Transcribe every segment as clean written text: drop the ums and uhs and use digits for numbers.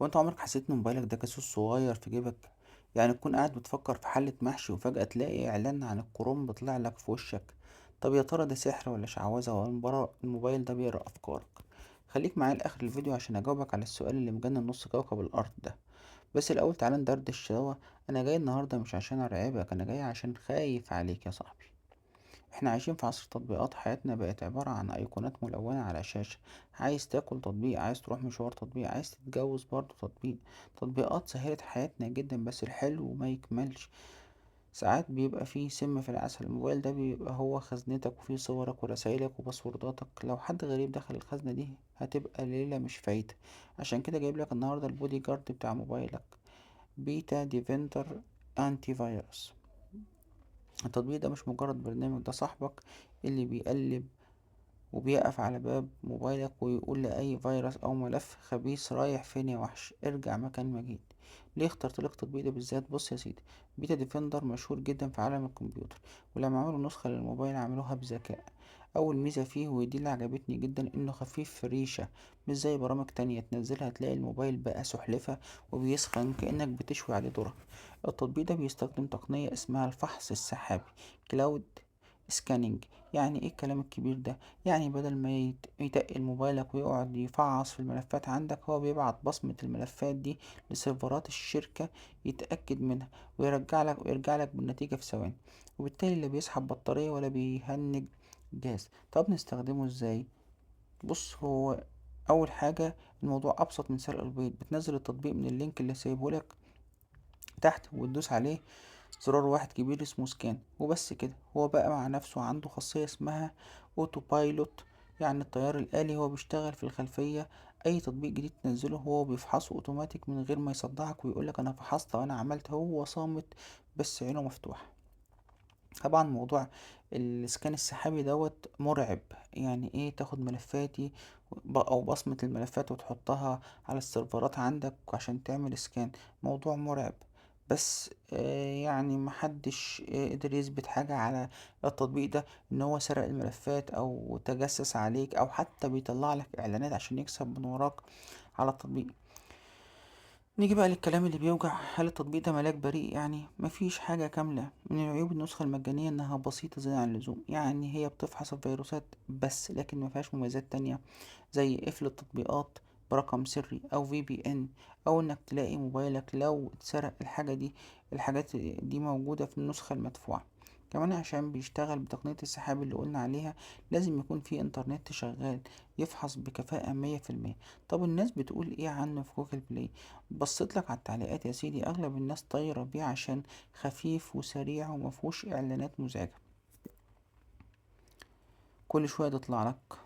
هو انت عمرك حسيت ان موبايلك ده جاسوس صغير في جيبك؟ يعني تكون قاعد بتفكر في حلة محشي وفجأة تلاقي اعلان عن الكروم بيطلع لك في وشك. طب يا ترى ده سحر ولا شعوذة ولا الموبايل ده بيقرأ افكارك؟ خليك معايا لاخر الفيديو عشان اجاوبك على السؤال اللي مجنن نص كوكب الارض ده. بس الاول تعالى ندردش سوا. انا جاي النهارده مش عشان ارعبك، انا جاي عشان خايف عليك يا صاحبي. احنا عايشين في عصر تطبيقات، حياتنا بقت عبارة عن ايقونات ملونة على شاشة. عايز تاكل تطبيق، عايز تروح مشوار تطبيق، عايز تتجوز برضه تطبيق. تطبيقات سهلت حياتنا جدا، بس الحلو ما يكملش. ساعات بيبقى فيه سم في العسل. الموبايل ده بيبقى هو خزنتك، وفيه صورك ورسايلك وباسورداتك. لو حد غريب دخل الخزنة دي هتبقى ليلة مش فايتة. عشان كده جايب لك النهاردة البودي جارد بتاع موبايلك، بيتا ديفندر انتي فيروس. التطبيق ده مش مجرد برنامج، ده صاحبك اللي بيقلب وبيقف على باب موبايلك ويقول لأي فيروس أو ملف خبيث: رايح فين يا وحش، ارجع مكان ما جيت. ليه اخترت لك التطبيق ده بالذات؟ بص يا سيدي، بيتا ديفندر مشهور جدا في عالم الكمبيوتر، ولما عملوا نسخة للموبايل عملوها بذكاء. أول ميزة فيه ودي اللي عجبتني جدا إنه خفيف في الريشة، مش زي برامج تانية تنزلها تلاقي الموبايل بقى سحلفة وبيسخن كأنك بتشوي عليه ذرة. التطبيق ده بيستخدم تقنية اسمها الفحص السحابي، كلاود سكاننج. يعني ايه الكلام الكبير ده؟ يعني بدل ما يتقل موبايلك ويقعد يفعص في الملفات عندك، هو بيبعت بصمة الملفات دي لسيرفرات الشركة، يتأكد منها ويرجع لك بالنتيجة في ثواني. وبالتالي لا بيسحب بطارية ولا بيهنج جهاز. طب نستخدمه ازاي؟ بص، هو أول حاجة الموضوع أبسط من سلق البيض. بتنزل التطبيق من اللينك اللي سايبهولك تحت وتدوس عليه زرار واحد كبير اسمه سكان، وبس كده. هو بقى مع نفسه عنده خاصية اسمها اوتو بايلوت، يعني الطيار الآلي. هو بيشتغل في الخلفية. أي تطبيق جديد تنزله هو بيفحصه اوتوماتيك من غير ما يصدعك ويقولك أنا فحصت وأنا عملت. هو صامت بس عينه مفتوحة. طبعا موضوع الاسكان السحابي دوت مرعب. يعني ايه تاخد ملفاتي او بصمة الملفات وتحطها على السيرفرات عندك عشان تعمل اسكان؟ موضوع مرعب. بس يعني محدش قدر يثبت حاجة على التطبيق ده ان هو سرق الملفات او تجسس عليك او حتى بيطلع لك اعلانات عشان يكسب من وراك على التطبيق. نيجي بقى للكلام اللي بيوجع: هل التطبيق ده ملاك بريء؟ يعني مفيش حاجة كاملة. من عيوب النسخة المجانية إنها بسيطة زيادة عن اللزوم. يعني هي بتفحص الفيروسات بس، لكن مفيهاش مميزات تانية زي قفل التطبيقات برقم سري أو VPN، أو إنك تلاقي موبايلك لو اتسرق. الحاجات دي موجودة في النسخة المدفوعة. كمان عشان بيشتغل بتقنية السحاب اللي قلنا عليها، لازم يكون في انترنت شغال يفحص بكفاءة 100%. طب الناس بتقول ايه عنه في جوجل بلاي؟ بصيت لك على التعليقات يا سيدي، اغلب الناس طايرة بيه عشان خفيف وسريع ومفهوش اعلانات مزعجة كل شوية تطلع لك.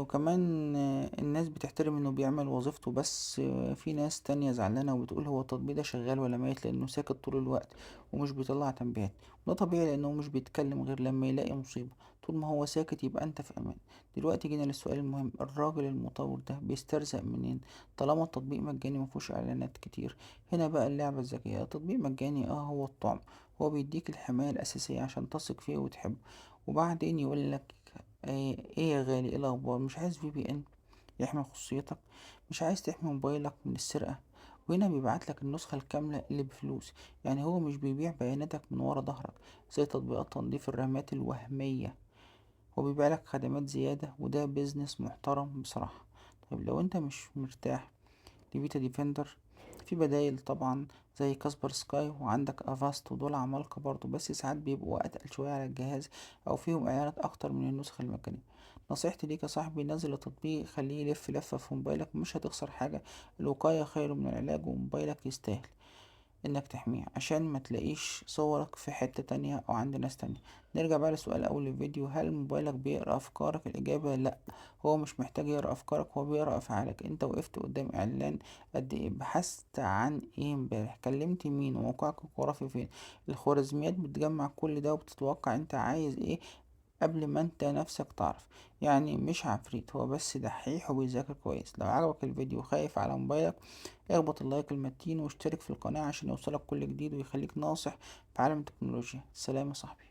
وكمان الناس بتحترم انه بيعمل وظيفته. بس في ناس تانية زعلانة وبتقول هو التطبيق ده شغال ولا ميت، لانه ساكت طول الوقت ومش بيطلع تنبيهات. ده طبيعي لانه مش بيتكلم غير لما يلاقي مصيبة. طول ما هو ساكت يبقى انت في امان. دلوقتي جينا للسؤال المهم: الراجل المطور ده بيسترزق منين طالما التطبيق مجاني مفهوش اعلانات كتير؟ هنا بقى اللعبة الذكية. التطبيق مجاني، هو الطعم. هو بيديك الحماية الأساسية عشان تثق فيه وتحبه، وبعدين يقولك ايه يا غالي، ايه الاخبار؟ مش عايز VPN يحمي خصوصيتك؟ مش عايز تحمي موبايلك من السرقة؟ وهنا بيبعتلك النسخة الكاملة اللي بفلوس. يعني هو مش بيبيع بياناتك من ورا ظهرك زي تطبيقات تنظيف الرامات الوهمية. هو بيبيعلك خدمات زيادة، وده بيزنس محترم بصراحة. طيب لو انت مش مرتاح لبيتا ديفندر، في بدايل طبعا زي كاسبر سكاي وعندك افاست، ودول عمالقة برضو بس ساعات بيبقوا اتقل شوية على الجهاز او فيهم اعلانات اكتر من النسخة المجانية. نصيحتي ليك يا صاحبي: نزل التطبيق، خليه يلف لفة في موبايلك، مش هتخسر حاجة. الوقاية خير من العلاج، وموبايلك يستاهل انك تحميه عشان ما تلاقيش صورك في حتة تانية او عند ناس تانية. نرجع بقى لسؤال اول الفيديو: هل موبايلك بيقرأ افكارك؟ الاجابة لا. هو مش محتاج يقرأ افكارك، هو بيقرأ افعالك. انت وقفت قدام اعلان قد ايه؟ بحثت عن ايه امبارح؟ كلمت مين؟ وموقعك الجغرافي فين؟ الخوارزميات بتجمع كل ده وبتتوقع انت عايز ايه قبل ما انت نفسك تعرف. يعني مش عفريت، هو بس دحيح وبيذاكر كويس. لو عجبك الفيديو خايف على موبايلك، اخبط اللايك المتين واشترك في القناة عشان يوصلك كل جديد ويخليك ناصح في عالم التكنولوجيا. سلام يا صاحبي.